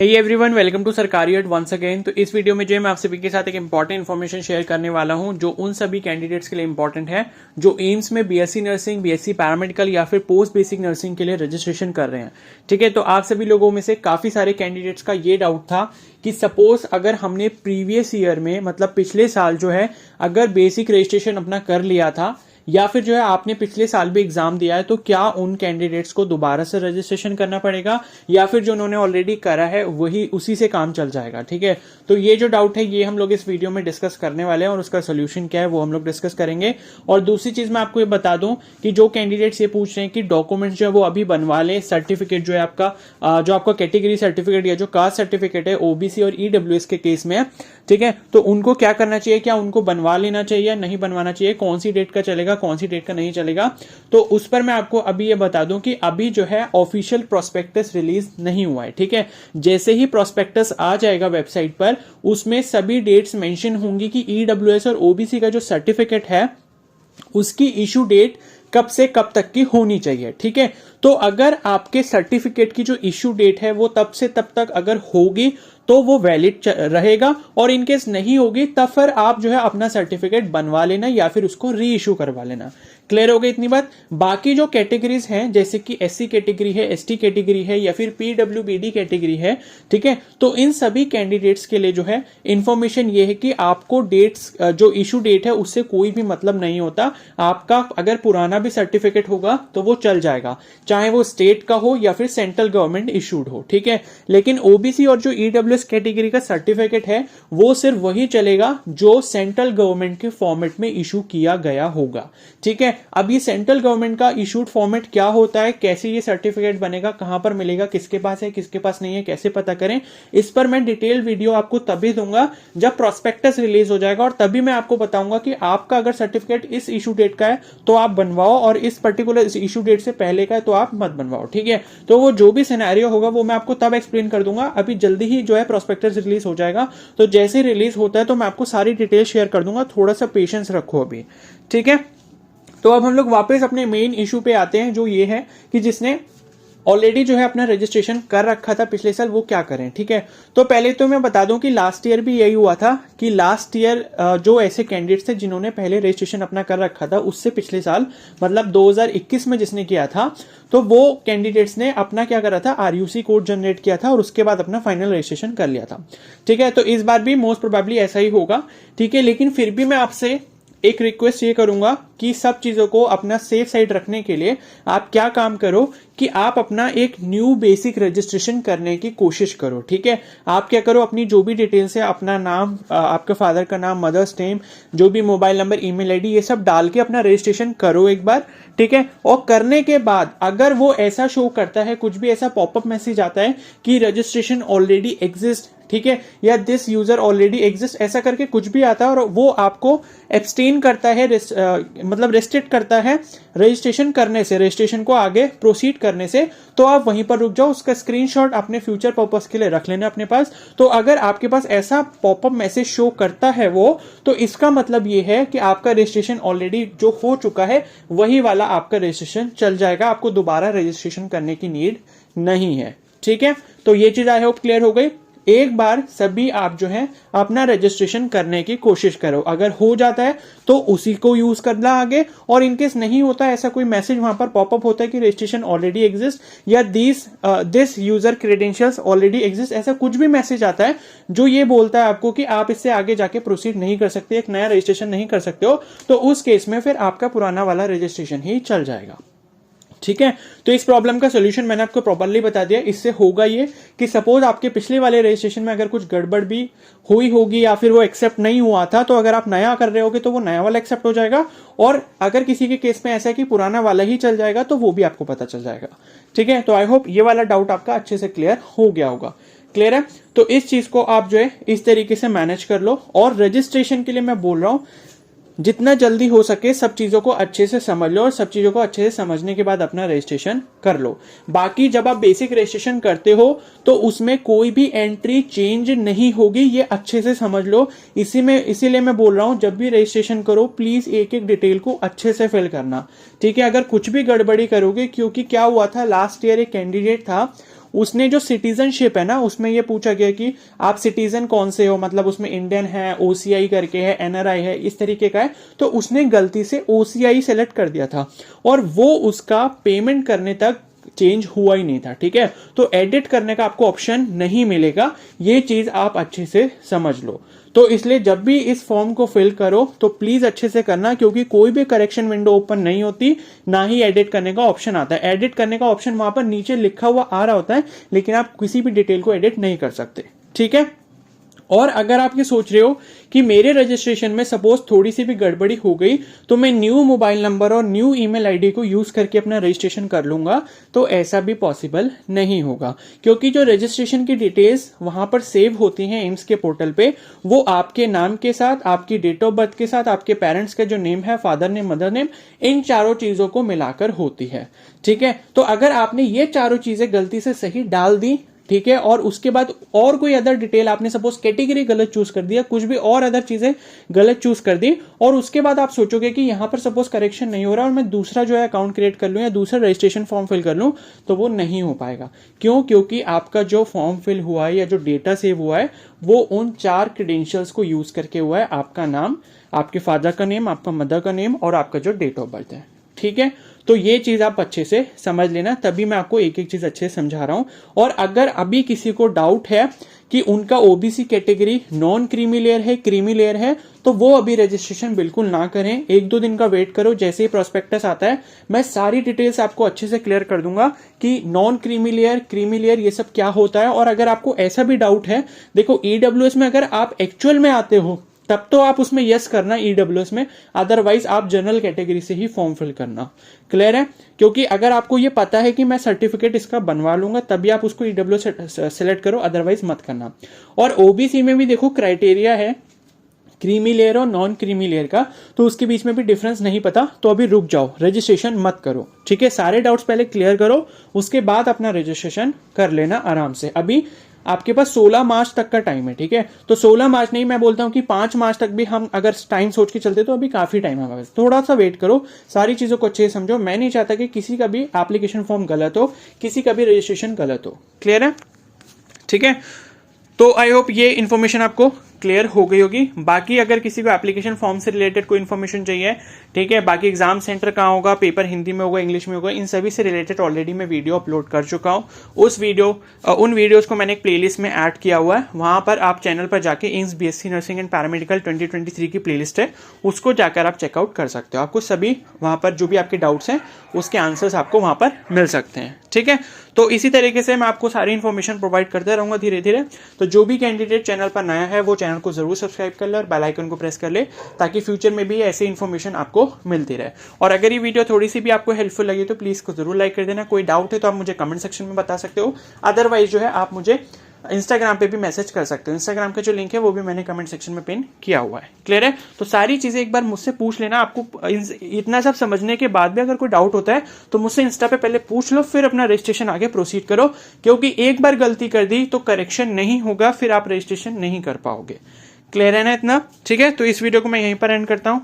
Hey everyone, welcome to सरकारी add once again. तो इस वीडियो में जो है मैं आप सभी के साथ एक इंपॉर्टेंट इन्फॉर्मेशन शेयर करने वाला हूं जो उन सभी कैंडिडेट्स के लिए इंपॉर्टेंट है जो एम्स में बीएससी नर्सिंग, बीएससी पैरामेडिकल या फिर पोस्ट बेसिक नर्सिंग के लिए रजिस्ट्रेशन कर रहे हैं। ठीक है, तो आप सभी लोगों में से काफी सारे कैंडिडेट्स का ये डाउट था कि सपोज अगर हमने प्रीवियस ईयर में मतलब पिछले साल जो है अगर बेसिक रजिस्ट्रेशन अपना कर लिया था या फिर जो है आपने पिछले साल भी एग्जाम दिया है तो क्या उन कैंडिडेट्स को दोबारा से रजिस्ट्रेशन करना पड़ेगा या फिर जो उन्होंने ऑलरेडी करा है वही उसी से काम चल जाएगा। ठीक है, तो ये जो डाउट है ये हम लोग इस वीडियो में डिस्कस करने वाले हैं और उसका सोल्यूशन क्या है वो हम लोग डिस्कस करेंगे। और दूसरी चीज मैं आपको ये बता दूं कि जो कैंडिडेट्स ये पूछ रहे हैं कि डॉक्यूमेंट्स जो है वो अभी बनवा लें, सर्टिफिकेट जो है आपका जो आपका कैटेगरी सर्टिफिकेट या जो कास्ट सर्टिफिकेट है ओबीसी और ईडब्ल्यूएस के केस में, ठीक है, तो उनको क्या करना चाहिए, क्या उनको बनवा लेना चाहिए या नहीं बनवाना चाहिए, कौन सी डेट का चलेगा कौन सी डेट का नहीं चलेगा, तो उस पर मैं आपको अभी ये बता दूं कि अभी जो है ऑफिशियल प्रोस्पेक्टस रिलीज नहीं हुआ है। ठीक है, जैसे ही प्रोस्पेक्टस आ जाएगा वेबसाइट पर उसमें सभी डेट्स मेंशन होंगी कि ईडब्ल्यूएस और ओबीसी का जो सर्टिफिकेट है उसकी इशू डेट कब से कब तक की होनी चाहिए। ठीक है, तो अगर आपके सर्टिफिकेट की जो इशू डेट है वो तब से तब तक अगर होगी तो वो वैलिड रहेगा और इनकेस नहीं होगी तब फिर आप जो है अपना सर्टिफिकेट बनवा लेना या फिर उसको री इशू करवा लेना। क्लियर हो गई इतनी बात। बाकी जो कैटेगरीज हैं जैसे कि एससी कैटेगरी है, एसटी कैटेगरी है या फिर पीडब्ल्यूबीडी कैटेगरी है, ठीक है, तो इन सभी कैंडिडेट्स के लिए जो है इंफॉर्मेशन ये है कि आपको डेट्स जो इशू डेट है उससे कोई भी मतलब नहीं होता। आपका अगर पुराना भी सर्टिफिकेट होगा तो वो चल जाएगा, चाहे वो स्टेट का हो या फिर सेंट्रल गवर्नमेंट इशूड हो। ठीक है, लेकिन ओबीसी और जो ईडब्ल्यूएस कैटेगरी का सर्टिफिकेट है वो सिर्फ वही चलेगा जो सेंट्रल गवर्नमेंट के फॉर्मेट में इशू किया गया होगा। ठीक है, अब ये सेंट्रल गवर्नमेंट का इशूड फॉर्मेट क्या होता है, कैसे ये सर्टिफिकेट बनेगा, कहां पर मिलेगा, किसके पास है किसके पास नहीं है, कैसे पता करें, इस पर मैं डिटेल वीडियो आपको तभी दूंगा जब प्रोस्पेक्टस रिलीज हो जाएगा और तभी मैं आपको बताऊंगा कि आपका अगर सर्टिफिकेट इस इशू डेट का है तो आप बनवाओ और इस पर्टिकुलर इशू डेट से पहले का है तो आप मत बनवाओ। ठीक है, तो वो जो भी सिनेरियो होगा वो मैं आपको तब एक्सप्लेन कर दूंगा। अभी जल्दी ही जो है प्रोस्पेक्टस रिलीज हो जाएगा, तो जैसे रिलीज होता है तो मैं आपको सारी डिटेल शेयर कर दूंगा, थोड़ा सा पेशेंस रखो अभी। ठीक है, तो अब हम लोग वापस अपने मेन इशू पे आते हैं जो ये है कि जिसने ऑलरेडी जो है अपना रजिस्ट्रेशन कर रखा था पिछले साल वो क्या करें। ठीक है, तो पहले तो मैं बता दूं कि लास्ट ईयर भी यही हुआ था कि लास्ट ईयर जो ऐसे कैंडिडेट्स थे जिन्होंने पहले रजिस्ट्रेशन अपना कर रखा था उससे पिछले साल मतलब 2021 में जिसने किया था तो वो कैंडिडेट्स ने अपना क्या करा था, आरयूसी कोड जनरेट किया था और उसके बाद अपना फाइनल रजिस्ट्रेशन कर लिया था। ठीक है, तो इस बार भी मोस्ट प्रोबेबली ऐसा ही होगा। ठीक है, लेकिन फिर भी मैं आपसे एक रिक्वेस्ट ये करूंगा कि सब चीजों को अपना सेफ साइड रखने के लिए आप क्या काम करो कि आप अपना एक न्यू बेसिक रजिस्ट्रेशन करने की कोशिश करो। ठीक है, आप क्या करो, अपनी जो भी डिटेल्स है, अपना नाम, आपके फादर का नाम, मदर्स नेम, जो भी मोबाइल नंबर, ईमेल आईडी, ये सब डाल के अपना रजिस्ट्रेशन करो एक बार। ठीक है, और करने के बाद अगर वो ऐसा शो करता है, कुछ भी ऐसा पॉपअप मैसेज आता है कि रजिस्ट्रेशन ऑलरेडी एग्जिस्ट, ठीक है, या दिस यूजर ऑलरेडी एग्जिस्ट, ऐसा करके कुछ भी आता है और वो आपको एब्सटेन करता है, मतलब रेस्ट्रिक्ट करता है रजिस्ट्रेशन करने से, रजिस्ट्रेशन को आगे प्रोसीड करने से, तो आप वहीं पर रुक जाओ। उसका स्क्रीनशॉट अपने फ्यूचर पर्पस के लिए रख लेना अपने पास। तो अगर आपके पास ऐसा पॉपअप मैसेज शो करता है वो, तो इसका मतलब ये है कि आपका रजिस्ट्रेशन ऑलरेडी जो हो चुका है वही वाला आपका रजिस्ट्रेशन चल जाएगा, आपको दोबारा रजिस्ट्रेशन करने की नीड नहीं है। ठीक है, तो ये चीज आई होप क्लियर हो गई। एक बार सभी आप जो है अपना रजिस्ट्रेशन करने की कोशिश करो, अगर हो जाता है तो उसी को यूज करना आगे, और इनकेस नहीं होता, ऐसा कोई मैसेज वहां पर पॉपअप होता है कि रजिस्ट्रेशन ऑलरेडी एग्जिस्ट या this user credentials already exist, ऐसा कुछ भी मैसेज आता है जो ये बोलता है आपको कि आप इससे आगे जाके प्रोसीड नहीं कर सकते, एक नया रजिस्ट्रेशन नहीं कर सकते हो, तो उस केस में फिर आपका पुराना वाला रजिस्ट्रेशन ही चल जाएगा। ठीक है, तो इस प्रॉब्लम का सोल्यूशन मैंने आपको प्रॉपर्ली बता दिया। इससे होगा ये कि सपोज आपके पिछले वाले रजिस्ट्रेशन में अगर कुछ गड़बड़ भी हुई होगी या फिर वो एक्सेप्ट नहीं हुआ था, तो अगर आप नया कर रहे होगे तो वो नया वाला एक्सेप्ट हो जाएगा, और अगर किसी के केस में ऐसा है कि पुराना वाला ही चल जाएगा तो वो भी आपको पता चल जाएगा। ठीक है, तो आई होप ये वाला डाउट आपका अच्छे से क्लियर हो गया होगा। क्लियर है, तो इस चीज को आप जो है इस तरीके से मैनेज कर लो, और रजिस्ट्रेशन के लिए मैं बोल रहा हूं जितना जल्दी हो सके सब चीजों को अच्छे से समझ लो और सब चीजों को अच्छे से समझने के बाद अपना रजिस्ट्रेशन कर लो। बाकी जब आप बेसिक रजिस्ट्रेशन करते हो तो उसमें कोई भी एंट्री चेंज नहीं होगी, ये अच्छे से समझ लो। इसीलिए मैं बोल रहा हूं जब भी रजिस्ट्रेशन करो प्लीज एक एक डिटेल को अच्छे से फिल करना। ठीक है, अगर कुछ भी गड़बड़ी करोगे, क्योंकि क्या हुआ था लास्ट ईयर एक कैंडिडेट था, उसने जो सिटीजनशिप है ना, उसमें ये पूछा गया कि आप सिटीजन कौन से हो, मतलब उसमें इंडियन है, ओसीआई करके है, एनआरआई है, इस तरीके का है, तो उसने गलती से ओसीआई सेलेक्ट कर दिया था और वो उसका पेमेंट करने तक चेंज हुआ ही नहीं था। ठीक है, तो एडिट करने का आपको ऑप्शन नहीं मिलेगा, ये चीज आप अच्छे से समझ लो। तो इसलिए जब भी इस फॉर्म को फिल करो तो प्लीज अच्छे से करना, क्योंकि कोई भी करेक्शन विंडो ओपन नहीं होती, ना ही एडिट करने का ऑप्शन आता है। एडिट करने का ऑप्शन वहां पर नीचे लिखा हुआ आ रहा होता है, लेकिन आप किसी भी डिटेल को एडिट नहीं कर सकते। ठीक है, और अगर आप ये सोच रहे हो कि मेरे रजिस्ट्रेशन में सपोज थोड़ी सी भी गड़बड़ी हो गई तो मैं न्यू मोबाइल नंबर और न्यू ईमेल आईडी को यूज करके अपना रजिस्ट्रेशन कर लूंगा, तो ऐसा भी पॉसिबल नहीं होगा, क्योंकि जो रजिस्ट्रेशन की डिटेल्स वहां पर सेव होती हैं एम्स के पोर्टल पे, वो आपके नाम के साथ, आपकी डेट ऑफ बर्थ के साथ, आपके पेरेंट्स का जो नेम है, फादर नेम, मदर नेम, इन चारों चीजों को मिलाकर होती है। ठीक है, तो अगर आपने ये चारों चीजें गलती से सही डाल दी, ठीक है, और उसके बाद और कोई अदर डिटेल आपने सपोज कैटेगरी गलत चूज कर दिया, कुछ भी और अदर चीजें गलत चूज कर दी, और उसके बाद आप सोचोगे कि यहां पर सपोज करेक्शन नहीं हो रहा और मैं दूसरा जो है अकाउंट क्रिएट कर लूं या दूसरा रजिस्ट्रेशन फॉर्म फिल कर लूं, तो वो नहीं हो पाएगा। क्यों? क्योंकि आपका जो फॉर्म फिल हुआ है या जो डेटा सेव हुआ है वो उन 4 क्रेडेंशियल्स को यूज करके हुआ है, आपका नाम, आपके फादर का नेम, आपका मदर का नेम और आपका जो डेट ऑफ बर्थ है। ठीक है, तो ये चीज आप अच्छे से समझ लेना, तभी मैं आपको एक एक चीज अच्छे से समझा रहा हूं। और अगर अभी किसी को डाउट है कि उनका OBC category non creamy layer है, क्रीमी लेयर है, तो वो अभी रजिस्ट्रेशन बिल्कुल ना करें, 1-2 दिन का वेट करो। जैसे ही प्रोस्पेक्टस आता है मैं सारी डिटेल्स आपको अच्छे से क्लियर कर दूंगा कि non creamy layer, creamy layer, ये सब क्या होता है। और अगर आपको ऐसा भी डाउट है, देखो ईडब्ल्यूएस में अगर आप एक्चुअल में आते हो तब तो आप उसमें यस करना ईडब्ल्यूएस में, अदरवाइज आप जनरल कैटेगरी से ही फॉर्म फिल करना। क्लियर है? क्योंकि अगर आपको ये पता है कि मैं सर्टिफिकेट इसका बनवा लूंगा तभी आप उसको ईडब्ल्यूएस सेलेक्ट करो, अदरवाइज मत करना। और ओबीसी में भी देखो क्राइटेरिया है क्रीमी लेयर और नॉन क्रीमी लेयर का, तो उसके बीच में भी डिफरेंस नहीं पता तो अभी रुक जाओ, रजिस्ट्रेशन मत करो। ठीक है, सारे डाउट्स पहले क्लियर करो, उसके बाद अपना रजिस्ट्रेशन कर लेना आराम से। अभी आपके पास 16 मार्च तक का टाइम है। ठीक है, तो 16 मार्च नहीं, मैं बोलता हूं कि 5 मार्च तक भी हम अगर टाइम सोच के चलते तो अभी काफी टाइम है हमारे पास। थोड़ा सा वेट करो, सारी चीजों को अच्छे से समझो। मैं नहीं चाहता कि किसी का भी एप्लीकेशन फॉर्म गलत हो, किसी का भी रजिस्ट्रेशन गलत हो। क्लियर है? ठीक है, तो आई होप ये इन्फॉर्मेशन आपको क्लियर हो गई होगी। बाकी अगर किसी को एप्लीकेशन फॉर्म से रिलेटेड कोई इन्फॉर्मेशन चाहिए, ठीक है, बाकी एग्जाम सेंटर कहाँ होगा, पेपर हिंदी में होगा, इंग्लिश में होगा, इन सभी से रिलेटेड ऑलरेडी मैं वीडियो अपलोड कर चुका हूँ। उन वीडियोस को मैंने एक प्लेलिस्ट में ऐड किया हुआ है, वहां पर आप चैनल पर जाके AIIMS BSc nursing and paramedical 2023 की प्लेलिस्ट है, उसको जाकर आप चेकआउट कर सकते हो। आपको सभी वहां पर जो भी आपके डाउट्स हैं उसके आंसर्स आपको वहां पर मिल सकते हैं। ठीक है, तो इसी तरीके से मैं आपको सारी इन्फॉर्मेशन प्रोवाइड करते रहूंगा धीरे धीरे। तो जो भी कैंडिडेट चैनल पर नया है वो चैनल को जरूर सब्सक्राइब कर ले और बेल आइकन को प्रेस कर ले, ताकि फ्यूचर में भी ऐसी इन्फॉर्मेशन आपको मिलती रहे। और अगर ये वीडियो थोड़ी सी भी आपको हेल्पफुल लगी तो प्लीज को जरूर लाइक कर देना। कोई डाउट है तो आप मुझे कमेंट सेक्शन में बता सकते हो, अदरवाइज जो है आप मुझे इंस्टाग्राम पे भी मैसेज कर सकते हो। इंस्टाग्राम का जो लिंक है वो भी मैंने कमेंट सेक्शन में पिन किया हुआ है। क्लियर है? तो सारी चीजें एक बार मुझसे पूछ लेना। आपको इतना सब समझने के बाद भी अगर कोई डाउट होता है तो मुझसे इंस्टा पे पहले पूछ लो, फिर अपना रजिस्ट्रेशन आगे प्रोसीड करो, क्योंकि एक बार गलती कर दी तो करेक्शन नहीं होगा, फिर आप रजिस्ट्रेशन नहीं कर पाओगे। क्लियर है ना इतना? ठीक है, तो इस वीडियो को मैं यहीं पर एंड करता हूं।